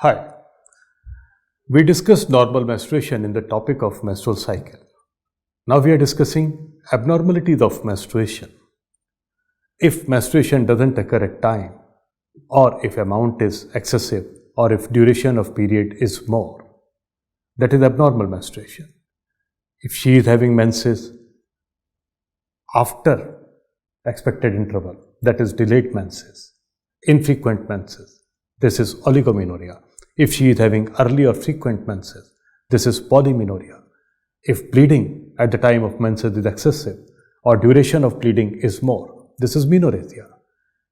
Hi, we discussed normal menstruation in the topic of menstrual cycle. Now we are discussing abnormalities of menstruation. If menstruation doesn't occur at time, or if amount is excessive, or if duration of period is more, that is abnormal menstruation. If she is having menses after expected interval, that is delayed menses, infrequent menses, this is oligomenorrhea. If she is having early or frequent menses, this is polymenorrhea. If bleeding at the time of menses is excessive or duration of bleeding is more, this is menorrhagia.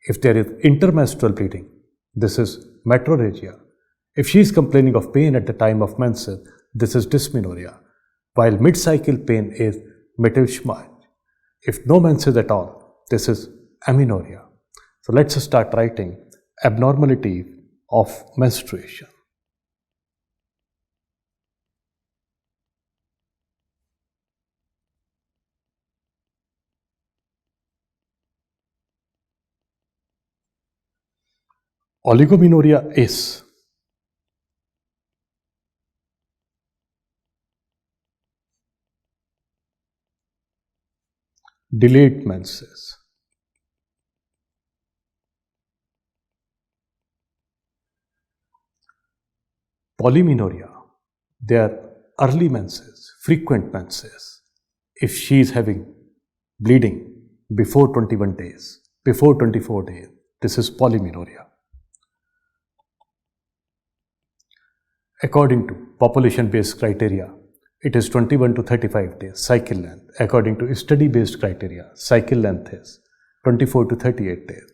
If there is intermenstrual bleeding, this is metrorrhagia. If she is complaining of pain at the time of menses, this is dysmenorrhea, while mid-cycle pain is Mittelschmerz. If no menses at all, this is amenorrhea. So let's start writing abnormality of menstruation. Oligomenorrhea is delayed menses. Polymenorrhea, they are early menses, frequent menses. If she is having bleeding before 21 days, before 24 days, this is polymenorrhea. According to population-based criteria, it is 21 to 35 days cycle length. According to study-based criteria, cycle length is 24 to 38 days.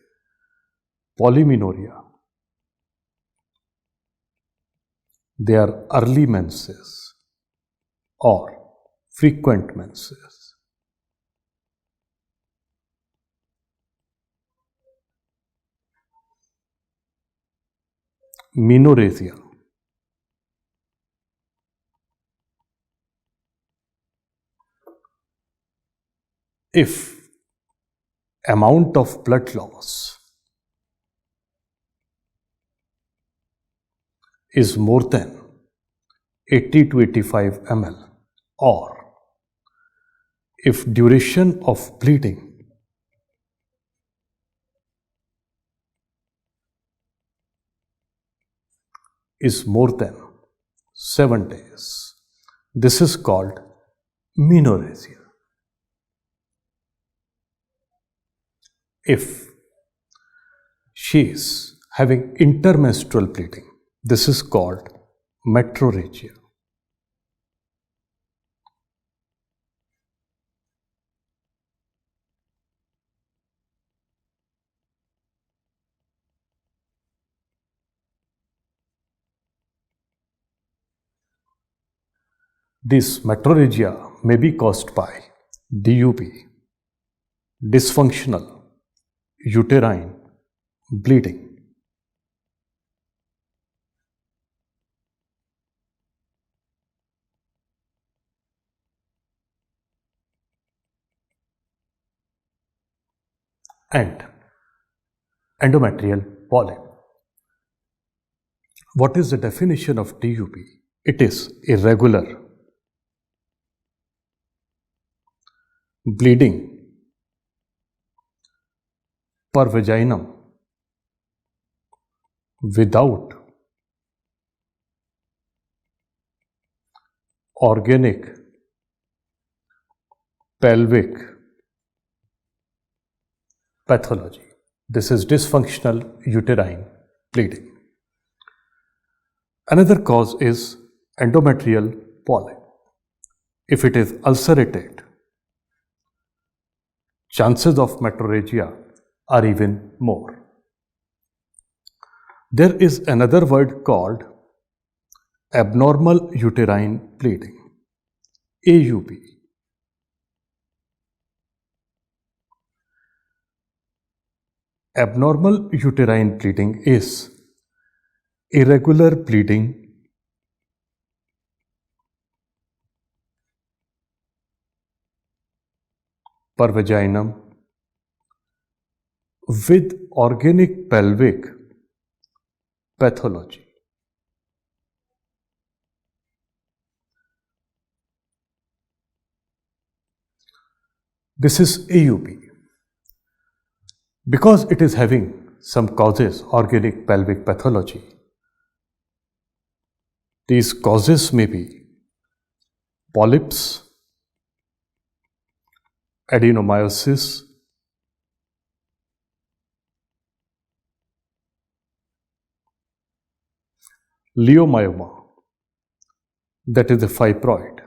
Polymenorrhea, they are early menses or frequent menses. Menorrhagia, if amount of blood loss is more than 80 to 85 ml, or if duration of bleeding is more than 7 days, this is called menorrhagia. If she is having intermenstrual bleeding, this is called metrorrhagia. This metrorrhagia may be caused by DUB, dysfunctional uterine bleeding. And endometrial polyp. What is the definition of DUB? It is irregular bleeding per vaginum without organic pelvic pathology. This is dysfunctional uterine bleeding. Another cause is endometrial polyp. If it is ulcerated, chances of metrorrhagia are even more. There is another word called abnormal uterine bleeding, AUB. Abnormal uterine bleeding is irregular bleeding per vaginum with organic pelvic pathology. This is AUP. Because it is having some causes, organic pelvic pathology, these causes may be polyps, adenomyosis, leiomyoma, that is the fibroid,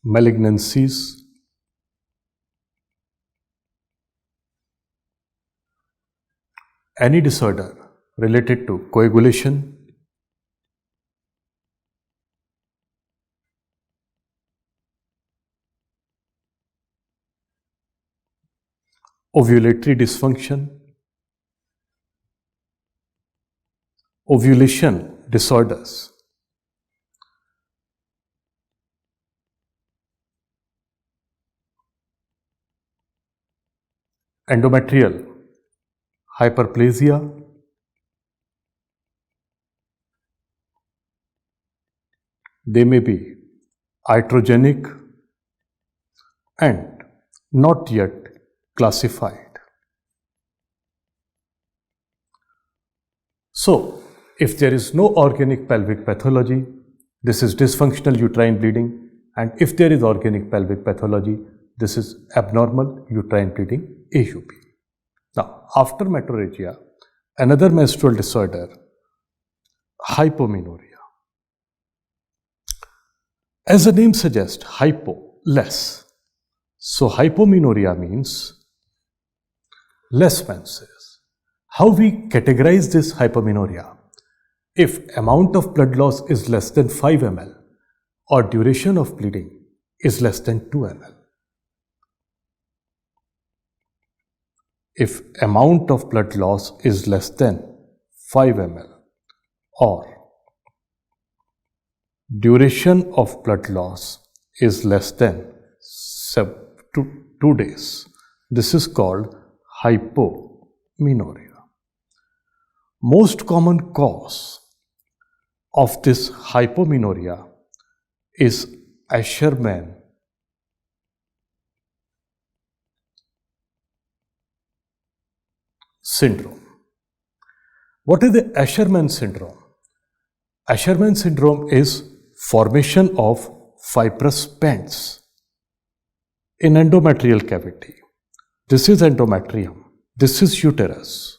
malignancies, any disorder related to coagulation, ovulatory dysfunction, ovulation disorders, endometrial hyperplasia, they may be iatrogenic and not yet classified. So, if there is no organic pelvic pathology, this is dysfunctional uterine bleeding, and if there is organic pelvic pathology, this is abnormal uterine bleeding, AUP. Now, after metrorrhagia, another menstrual disorder, hypomenorrhea. As the name suggests, hypo, less. So, hypomenorrhea means less menses. How we categorize this hypomenorrhea? If amount of blood loss is less than 5 ml or duration of bleeding is less than 2 ml. If amount of blood loss is less than 5 ml or duration of blood loss is less than 2 days, this is called hypomenorrhea. Most common cause of this hypomenorrhea is Asherman syndrome. What is the Asherman syndrome? Asherman syndrome is formation of fibrous bands in endometrial cavity. This is endometrium. This is uterus.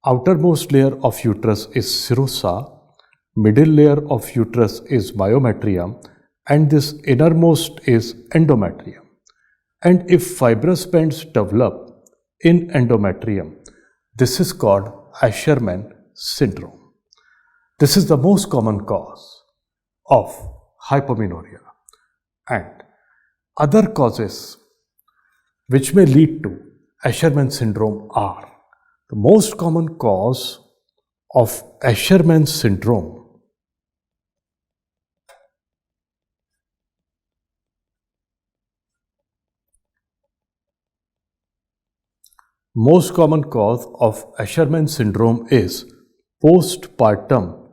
Outermost layer of uterus is serosa, middle layer of uterus is myometrium, and this innermost is endometrium. And if fibrous bands develop in endometrium, this is called Asherman syndrome. This is the most common cause of hypomenorrhea. And other causes which may lead to Asherman syndrome are: the most common cause of Asherman syndrome is postpartum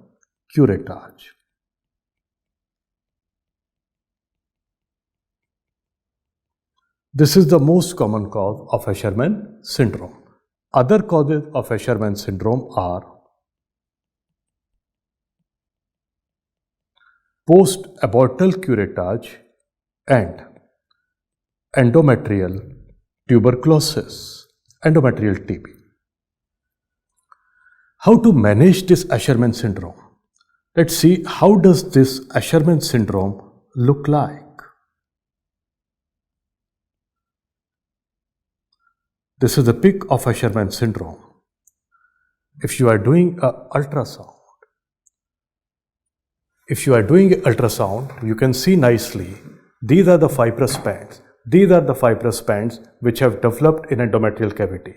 curettage. This is the most common cause of Asherman syndrome. Other causes of Asherman syndrome are post-abortal curettage and endometrial tuberculosis, endometrial TB. How to manage this Asherman syndrome? Let's see, how does this Asherman syndrome look like? This is the peak of Asherman syndrome. If you are doing an ultrasound, you can see nicely, these are the fibrous bands. These are the fibrous bands which have developed in endometrial cavity.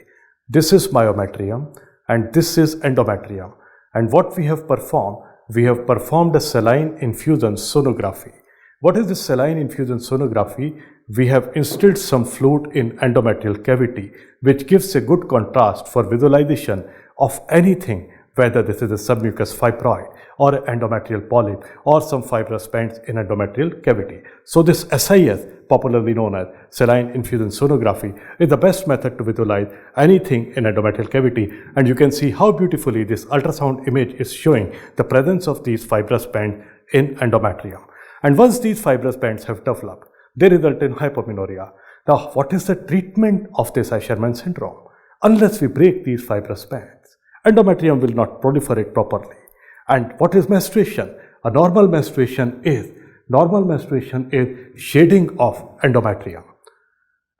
This is myometrium and this is endometrium. And what we have performed a saline infusion sonography. What is the saline infusion sonography? We have instilled some fluid in endometrial cavity, which gives a good contrast for visualization of anything whether this is a submucous fibroid or an endometrial polyp or some fibrous bands in endometrial cavity. So this SIS, popularly known as saline infusion sonography, is the best method to visualize anything in endometrial cavity, and you can see how beautifully this ultrasound image is showing the presence of these fibrous bands in endometrium. And once these fibrous bands have developed, they result in hypomenorrhea. Now, what is the treatment of this Asherman syndrome? Unless we break these fibrous bands, endometrium will not proliferate properly. And what is menstruation? A normal menstruation is shading of endometrium.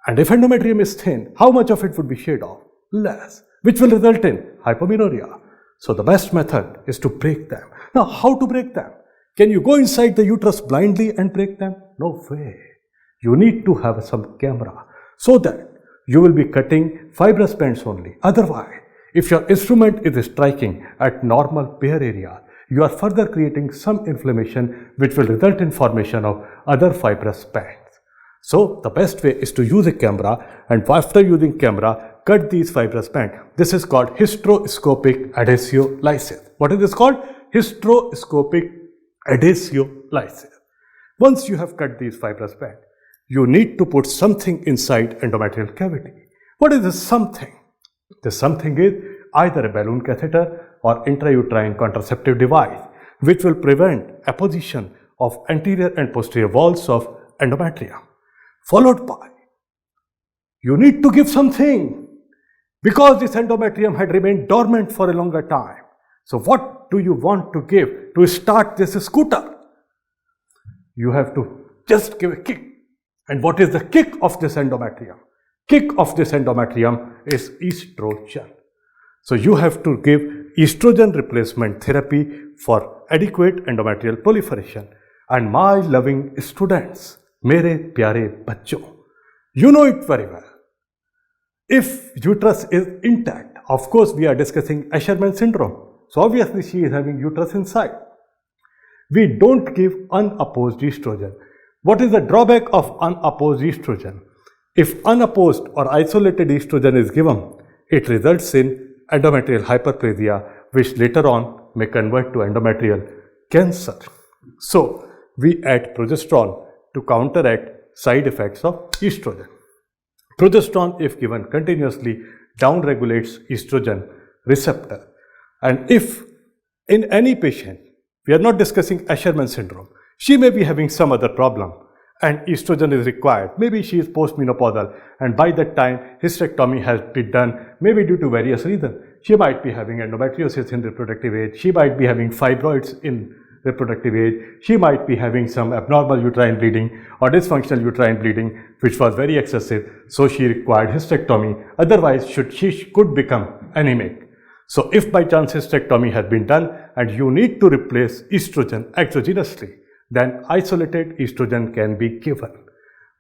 And if endometrium is thin, how much of it would be shed off? Less, which will result in hypomenorrhea. So the best method is to break them. Now, how to break them? Can you go inside the uterus blindly and break them? No way. You need to have some camera so that you will be cutting fibrous bands only. Otherwise, if your instrument is striking at normal pair area, you are further creating some inflammation which will result in formation of other fibrous bands. So the best way is to use a camera, and after using camera, cut these fibrous bands. This is called hysteroscopic adhesiolysis. What is this called? Hysteroscopic adhesiolysis. Once you have cut these fibrous bands, you need to put something inside endometrial cavity. What is this something? This something is either a balloon catheter or intrauterine contraceptive device, which will prevent apposition of anterior and posterior walls of endometrium. Followed by, you need to give something because this endometrium had remained dormant for a longer time. So what do you want to give to start this scooter? You have to just give a kick. And what is the kick of this endometrium? Kick of this endometrium is estrogen. So you have to give estrogen replacement therapy for adequate endometrial proliferation. And my loving students, mere pyare bachcho, you know it very well. If uterus is intact, of course we are discussing Asherman syndrome. So obviously she is having uterus inside. We don't give unopposed estrogen. What is the drawback of unopposed estrogen? If unopposed or isolated estrogen is given, it results in endometrial hyperplasia, which later on may convert to endometrial cancer. So we add progesterone to counteract side effects of estrogen. Progesterone, if given continuously, downregulates estrogen receptor. And if in any patient, we are not discussing Asherman syndrome, she may be having some other problem and estrogen is required. Maybe she is postmenopausal and by that time hysterectomy has been done, maybe due to various reasons. She might be having endometriosis in reproductive age, she might be having fibroids in reproductive age, she might be having some abnormal uterine bleeding or dysfunctional uterine bleeding which was very excessive, so she required hysterectomy. Otherwise she could become anemic. So if by chance hysterectomy has been done and you need to replace estrogen exogenously, then isolated estrogen can be given.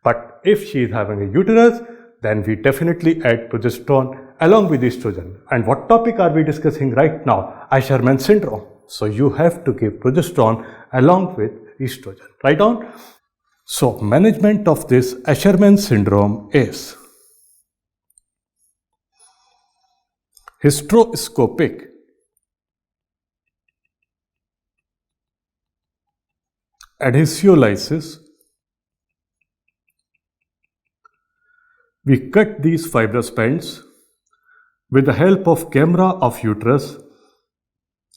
But if she is having a uterus, then we definitely add progesterone along with estrogen. And what topic are we discussing right now? Asherman syndrome. So you have to give progesterone along with estrogen. Right on? So management of this Asherman syndrome is hysteroscopic adhesiolysis. We cut these fibrous bands with the help of camera of uterus,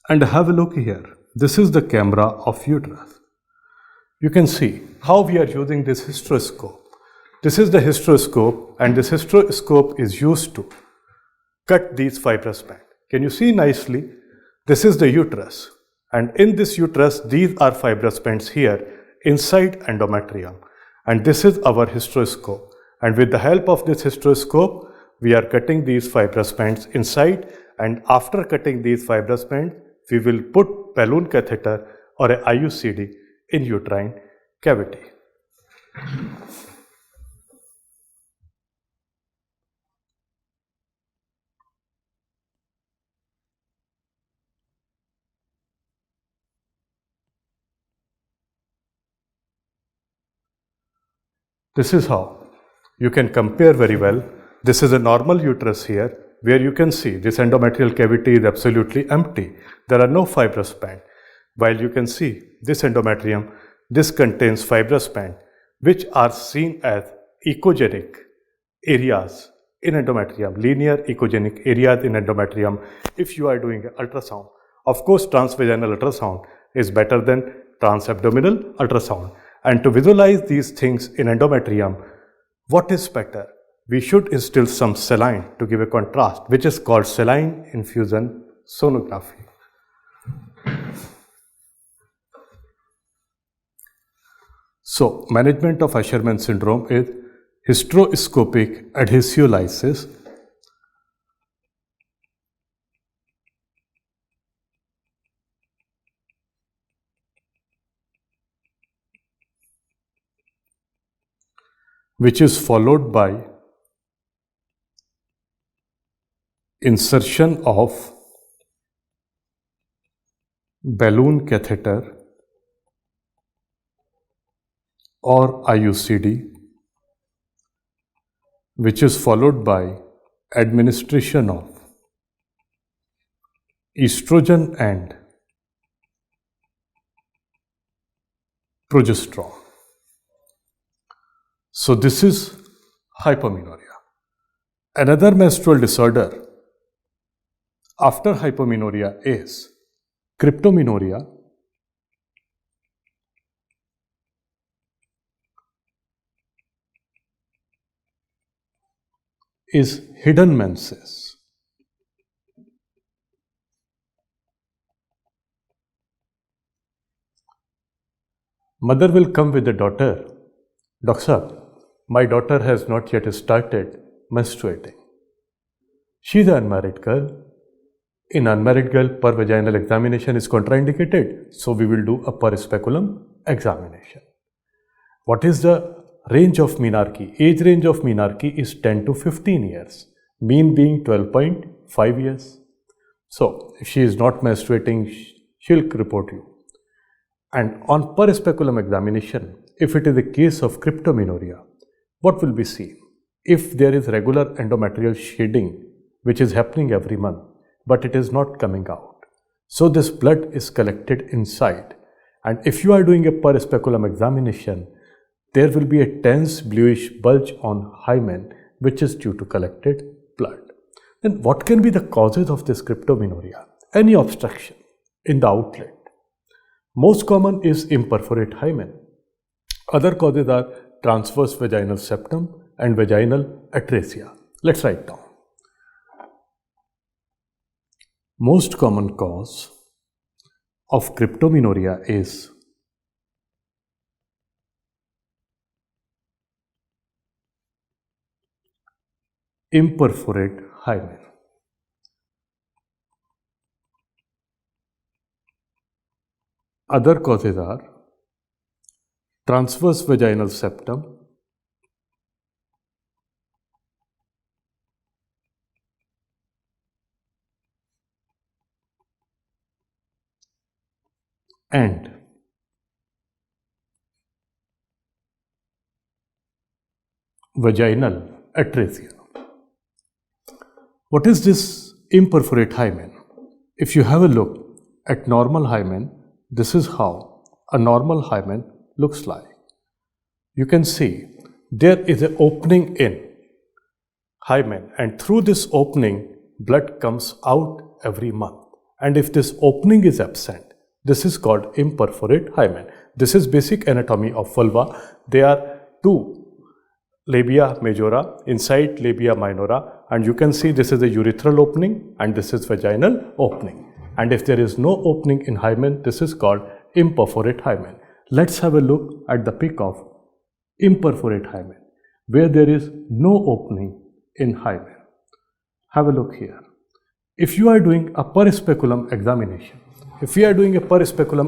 and have a look here. This is the camera of uterus. You can see how we are using this hysteroscope. This is the hysteroscope, and this hysteroscope is used to cut these fibrous bands. Can you see nicely? This is the uterus, and in this uterus these are fibrous bands here inside endometrium, and this is our hysteroscope, and with the help of this hysteroscope we are cutting these fibrous bands inside, and after cutting these fibrous bands we will put balloon catheter or a IUCD in uterine cavity. This is how you can compare very well. This is a normal uterus here, where you can see this endometrial cavity is absolutely empty. There are no fibrous band. While you can see this endometrium, this contains fibrous band, which are seen as echogenic areas in endometrium, linear echogenic areas in endometrium if you are doing an ultrasound. Of course, transvaginal ultrasound is better than transabdominal ultrasound. And to visualize these things in endometrium, what is better? We should instill some saline to give a contrast, which is called saline infusion sonography. So, management of Asherman syndrome is hysteroscopic adhesiolysis, which is followed by insertion of balloon catheter or IUCD, which is followed by administration of estrogen and progesterone. So this is hypomenorrhea. Another menstrual disorder after hypomenorrhea is cryptomenorrhea, is hidden menses. Mother will come with the daughter. Doctor, my daughter has not yet started menstruating. She is an unmarried girl. In unmarried girl, per vaginal examination is contraindicated, so we will do a per speculum examination. What is the range of menarche? Age range of menarche is 10 to 15 years, mean being 12.5 years. So, if she is not menstruating, she'll report you. And on per speculum examination, if it is a case of cryptomenorrhea, what will be seen? If there is regular endometrial shedding, which is happening every month, but it is not coming out. So this blood is collected inside. And if you are doing a per speculum examination, there will be a tense bluish bulge on hymen, which is due to collected blood. Then what can be the causes of this cryptomenorrhea? Any obstruction in the outlet. Most common is imperforate hymen. Other causes are transverse vaginal septum and vaginal atresia. Let's write down. Most common cause of cryptomenorrhea is imperforate hymen. Other causes are transverse vaginal septum, and vaginal atresia. What is this imperforate hymen? If you have a look at normal hymen, this is how a normal hymen looks like. You can see there is an opening in hymen, and through this opening, blood comes out every month. And if this opening is absent, this is called imperforate hymen. This is basic anatomy of vulva. There are two labia majora, inside labia minora, and you can see this is a urethral opening and this is vaginal opening. And if there is no opening in hymen, this is called imperforate hymen. Let's have a look at the pic of imperforate hymen, where there is no opening in hymen. Have a look here. If you are doing a per speculum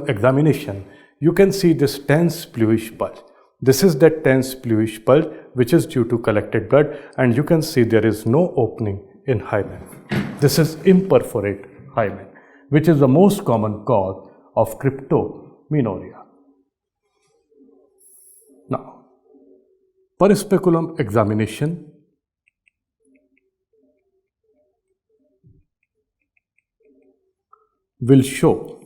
examination, you can see this tense bluish bulge. This is that tense bluish bulge which is due to collected blood, and you can see there is no opening in hymen. This is imperforate hymen, which is the most common cause of cryptomenorrhea. Now, per speculum examination will show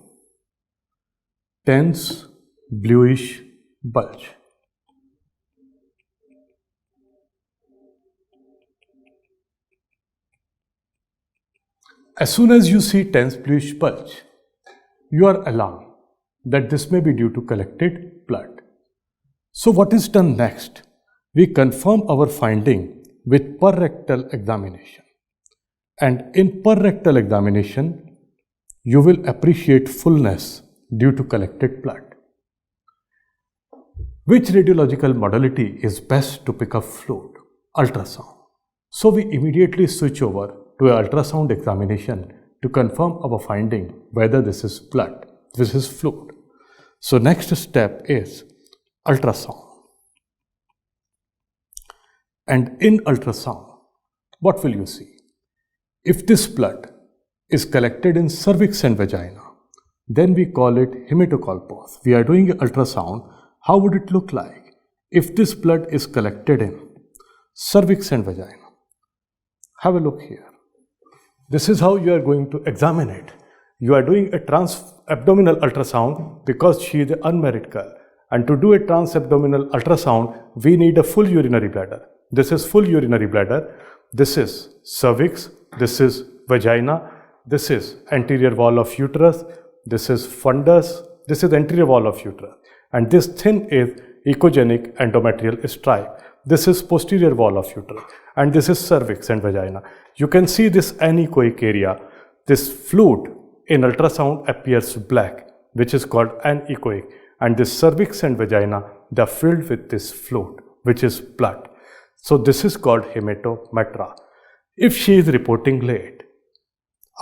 tense bluish bulge. As soon as you see tense bluish bulge, you are alarmed that this may be due to collected blood. So what is done next? We confirm our finding with per-rectal examination. And in per-rectal examination, you will appreciate fullness due to collected blood. Which radiological modality is best to pick up fluid? Ultrasound. So we immediately switch over to an ultrasound examination to confirm our finding whether this is blood, this is fluid. So next step is ultrasound. And in ultrasound, what will you see? If this blood is collected in cervix and vagina, then we call it hematocolpos. We are doing an ultrasound. How would it look like if this blood is collected in cervix and vagina? Have a look here. This is how you are going to examine it. You are doing a trans-abdominal ultrasound because she is an unmarried girl. And to do a trans-abdominal ultrasound, we need a full urinary bladder. This is full urinary bladder. This is cervix. This is vagina. This is anterior wall of uterus. This is fundus. This is anterior wall of uterus. And this thin is echogenic endometrial stripe. This is posterior wall of uterus. And this is cervix and vagina. You can see this anechoic area. This fluid in ultrasound appears black, which is called anechoic. And this cervix and vagina, they are filled with this fluid, which is blood. So this is called hematometra. If she is reporting late,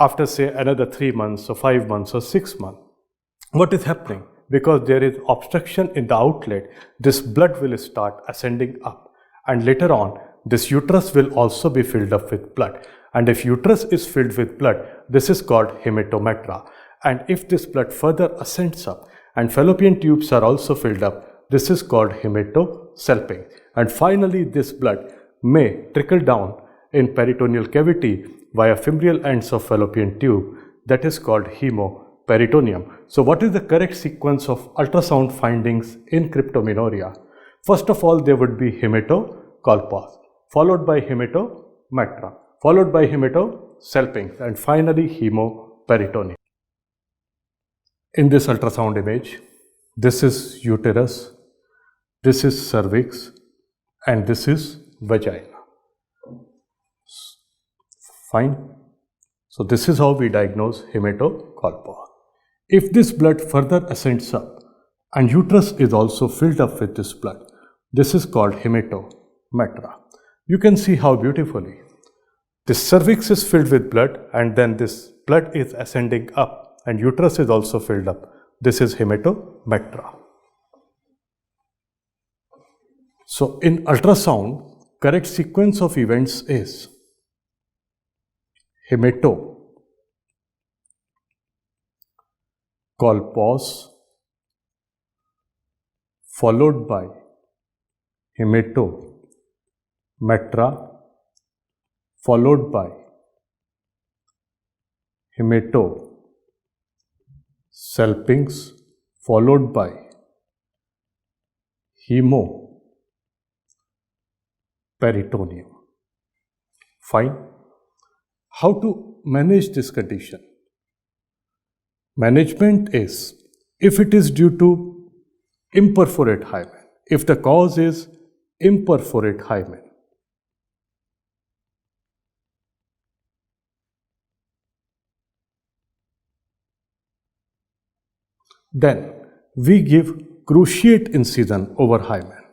after say another 3 months or 5 months or 6 months, what is happening? Because there is obstruction in the outlet, this blood will start ascending up. And later on, this uterus will also be filled up with blood. And if uterus is filled with blood, this is called hematometra. And if this blood further ascends up and fallopian tubes are also filled up, this is called hematosalpinx. And finally, this blood may trickle down in peritoneal cavity via femoral ends of fallopian tube. That is called hemoperitoneum. So what is the correct sequence of ultrasound findings in cryptomenorrhea? First of all, there would be hematocolpos, followed by hematometra, followed by hematosalpinx, and finally hemoperitoneum. In this ultrasound image, this is uterus, this is cervix, and this is vagina. Fine. So this is how we diagnose hematocolpos. If this blood further ascends up and uterus is also filled up with this blood, this is called hematometra. You can see how beautifully this cervix is filled with blood, and then this blood is ascending up and uterus is also filled up. This is hematometra. So in ultrasound, correct sequence of events is hematocolpos followed by hematometra followed by hematosalpinx followed by hemoperitoneum. Fine. How to manage this condition? Management is, if it is due to imperforate hymen, if the cause is imperforate hymen, then we give cruciate incision over hymen.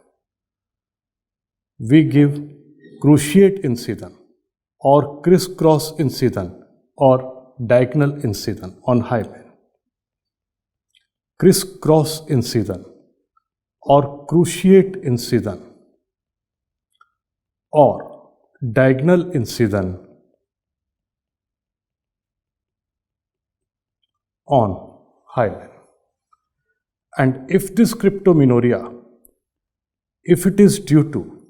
We give cruciate incision or crisscross incision or diagonal incision on hymen. Crisscross incision or cruciate incision or diagonal incision on hymen. And if this cryptomenorrhea, if it is due to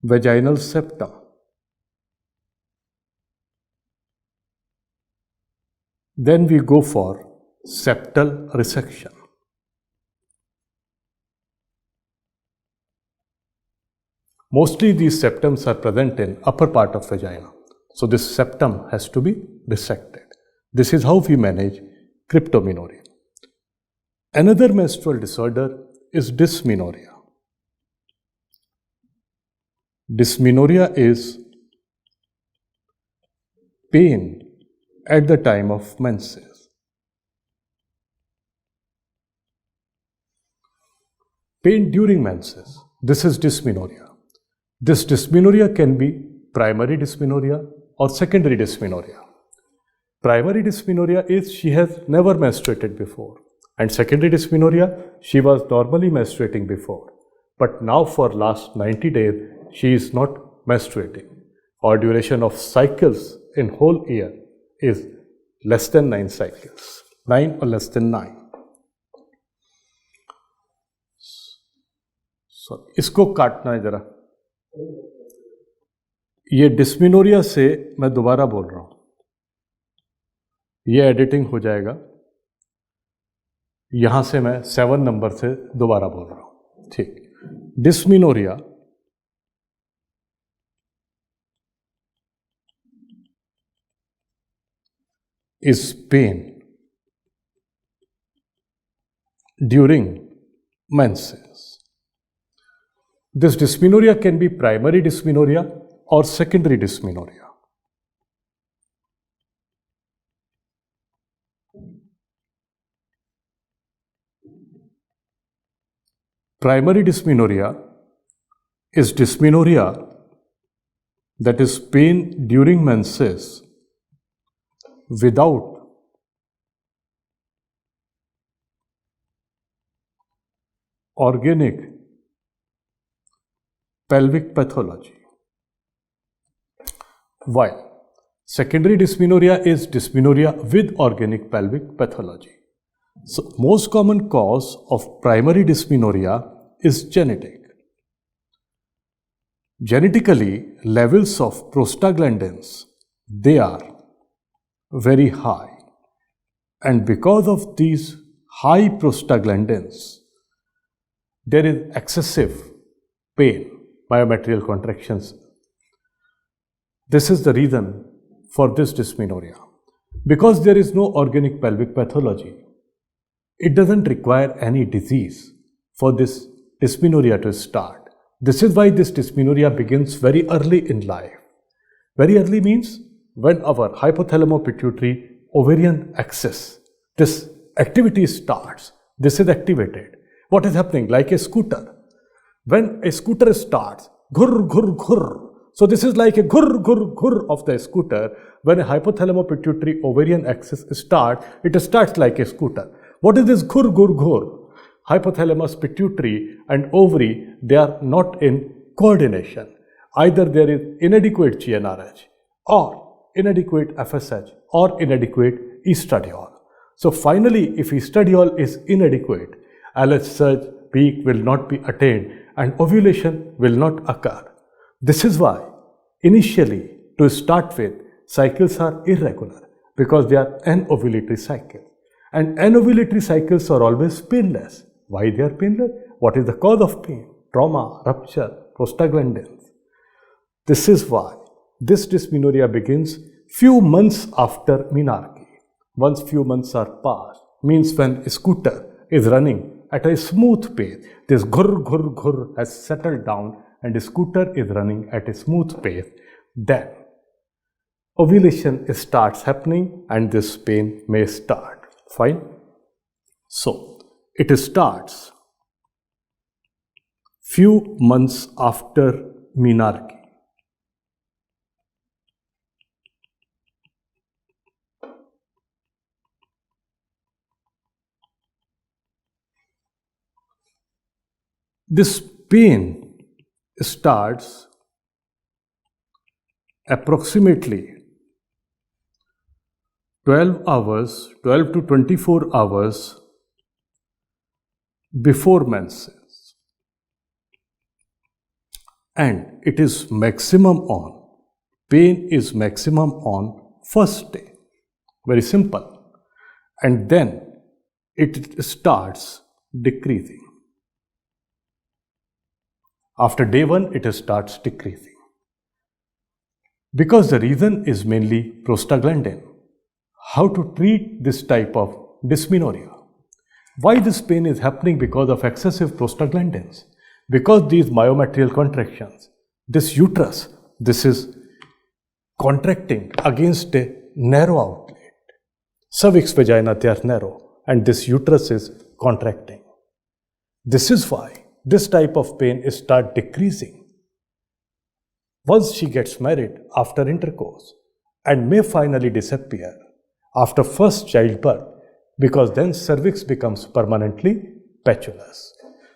vaginal septum, Then we go for septal resection. Mostly these septums are present in upper part of vagina. So this septum has to be resected. This is how we manage cryptomenorrhea. Another menstrual disorder is dysmenorrhea. Dysmenorrhea is pain at the time of menses. Pain during menses. This is dysmenorrhea. This dysmenorrhea can be primary dysmenorrhea or secondary dysmenorrhea. Primary dysmenorrhea is she has never menstruated before, and secondary dysmenorrhea, she was normally menstruating before, but now for last 90 days she is not menstruating, or duration of cycles in whole year is less than 9 cycles, 9 or less than 9. So इसको काटना है जरा, ये dysmenorrhoea से मैं दोबारा बोल रहा हूं, ये एडिटिंग हो जाएगा, यहां से मैं 7 नंबर से दोबारा बोल रहा हूं, ठीक. Dysmenorrhoea is pain during menses. This dysmenorrhea can be primary dysmenorrhea or secondary dysmenorrhea. Primary dysmenorrhea is dysmenorrhea that is pain during menses without organic pelvic pathology. While secondary dysmenorrhea is dysmenorrhea with organic pelvic pathology. So, most common cause of primary dysmenorrhea is genetic. Genetically, levels of prostaglandins, they are very high, and because of these high prostaglandins, there is excessive pain, myometrial contractions. This is the reason for this dysmenorrhea. Because there is no organic pelvic pathology, it doesn't require any disease for this dysmenorrhea to start. This is why this dysmenorrhea begins very early in life. Very early means when our hypothalamo-pituitary ovarian axis, this activity starts, this is activated. What is happening? Like a scooter. When a scooter starts, ghurr, ghurr, ghurr. So this is like a ghurr, ghurr, ghurr of the scooter. When a hypothalamo-pituitary ovarian axis starts, it starts like a scooter. What is this ghurr, ghurr, ghurr? Hypothalamus, pituitary and ovary, they are not in coordination. Either there is inadequate GnRH or inadequate FSH or inadequate estradiol. So finally, if estradiol is inadequate, LH surge peak will not be attained and ovulation will not occur. This is why initially, to start with, cycles are irregular because they are anovulatory cycles. And anovulatory cycles are always painless. Why they are painless? What is the cause of pain? Trauma, rupture, prostaglandins. This is why this dysmenorrhea begins few months after menarche. Once few months are passed, means when a scooter is running at a smooth pace, this ghurr, ghurr, ghurr has settled down and the scooter is running at a smooth pace, then ovulation starts happening and this pain may start. Fine. So, it starts few months after menarche. This pain starts approximately 12 to 24 hours before menses, and it is maximum on, pain is maximum on first day. Very simple. and then it starts decreasing. After day 1, it starts decreasing. Because the reason is mainly prostaglandin. How to treat this type of dysmenorrhea? Why this pain is happening? Because of excessive prostaglandins. Because these myometrial contractions, this uterus, this is contracting against a narrow outlet. Cervix, vagina, they are narrow, and this uterus is contracting. This is why this type of pain start decreasing once she gets married after intercourse, and may finally disappear after first childbirth, because then cervix becomes permanently patulous.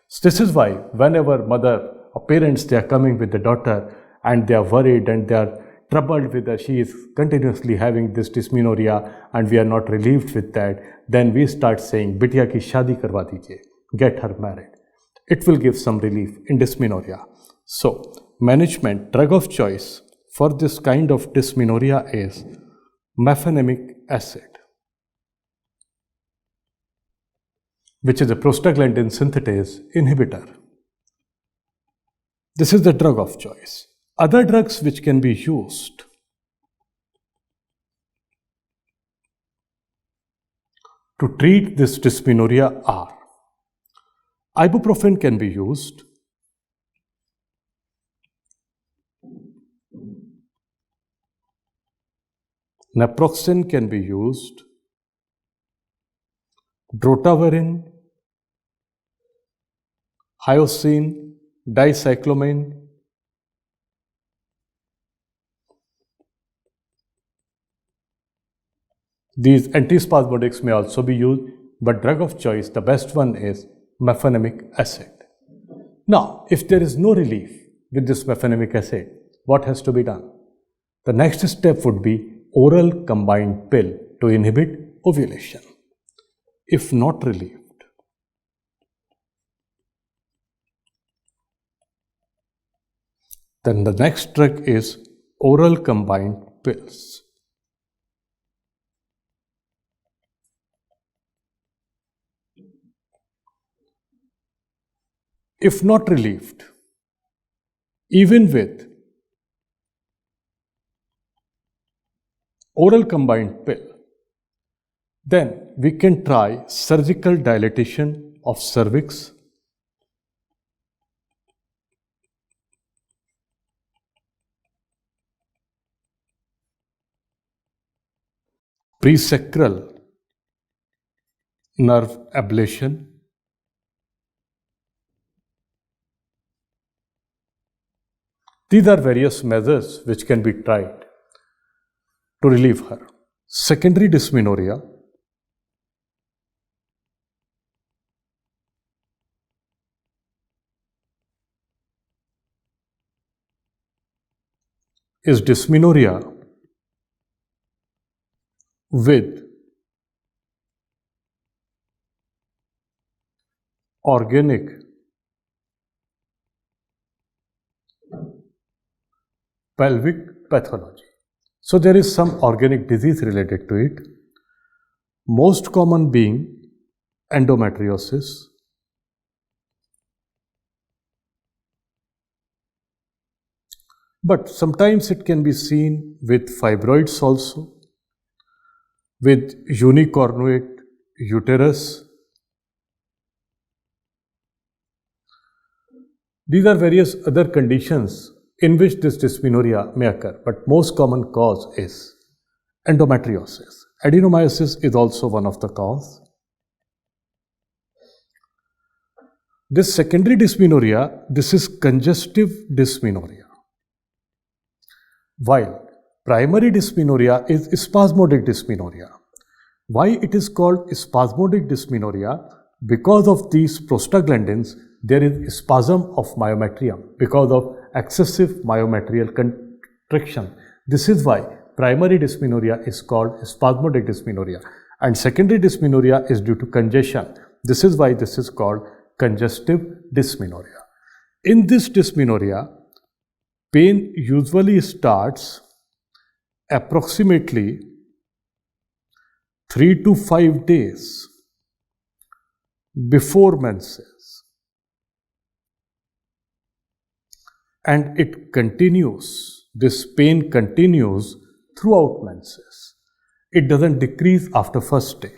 So this is why whenever mother or parents, they are coming with the daughter and they are worried and they are troubled with that she is continuously having this dysmenorrhea and we are not relieved with that, then we start saying, "Bitiya ki shadi karwa dijiye, get her married." It will give some relief in dysmenorrhea. So, management drug of choice for this kind of dysmenorrhea is mefenamic acid, which is a prostaglandin synthetase inhibitor. This is the drug of choice. Other drugs which can be used to treat this dysmenorrhea are: ibuprofen can be used, naproxen can be used, drotaverine, hyoscine, dicyclomine, these antispasmodics may also be used, but drug of choice, the best one is mefenamic acid. Now, if there is no relief with this mefenamic acid, what has to be done? The next step would be oral combined pill to inhibit ovulation. If not relieved, then the next drug is oral combined pills. If not relieved, even with oral combined pill, then we can try surgical dilatation of cervix, presacral nerve ablation, these are various measures which can be tried to relieve her. Secondary dysmenorrhea is dysmenorrhea with organic pelvic pathology. So there is some organic disease related to it, most common being endometriosis, but sometimes it can be seen with fibroids also, with unicornuate uterus. These are various other conditions in which this dysmenorrhea may occur, but most common cause is endometriosis. Adenomyosis is also one of the cause. This secondary dysmenorrhea, this is congestive dysmenorrhea, while primary dysmenorrhea is spasmodic dysmenorrhea. Why it is called spasmodic dysmenorrhea? Because of these prostaglandins, there is spasm of myometrium because of excessive myometrial contraction. This is why primary dysmenorrhea is called spasmodic dysmenorrhea, and secondary dysmenorrhea is due to congestion. This is why this is called congestive dysmenorrhea. In this dysmenorrhea, pain usually starts approximately 3 to 5 days before menses, and it continues, this pain continues throughout menses. It doesn't decrease after first day.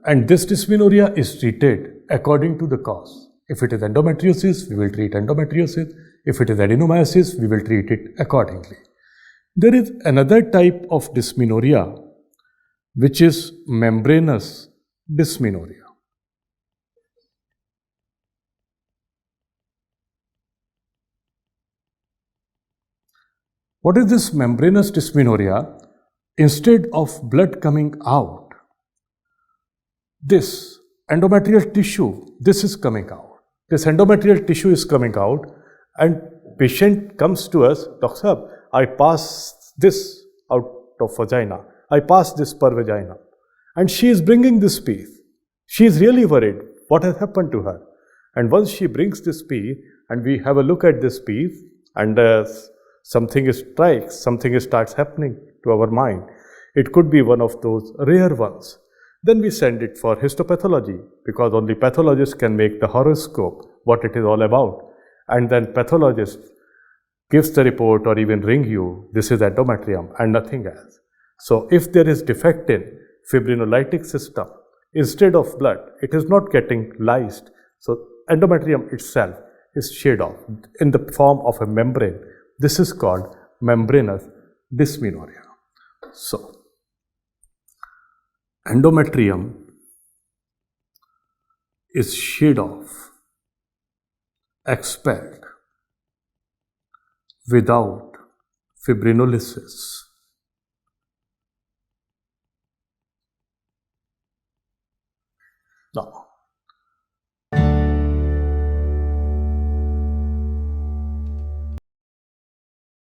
And this dysmenorrhea is treated according to the cause. If it is endometriosis, we will treat endometriosis. If it is adenomyosis, we will treat it accordingly. There is another type of dysmenorrhea, which is membranous dysmenorrhea. What is this membranous dysmenorrhea? Instead of blood coming out, this endometrial tissue, this is coming out. This endometrial tissue is coming out, and patient comes to us, Doctor Sahab, I pass this out of vagina. I pass this per vagina. And she is bringing this piece. She is really worried. What has happened to her? And once she brings this piece, and we have a look at this piece, and something strikes, something starts happening to our mind. It could be one of those rare ones. Then we send it for histopathology, because only pathologist can make the horoscope, what it is all about. And then pathologist gives the report or even ring you, this is endometrium and nothing else. So if there is defect in fibrinolytic system, instead of blood, it is not getting lysed. So endometrium itself is shed off in the form of a membrane. This is called membranous dysmenorrhea. So endometrium is shed off, expelled without fibrinolysis. Now,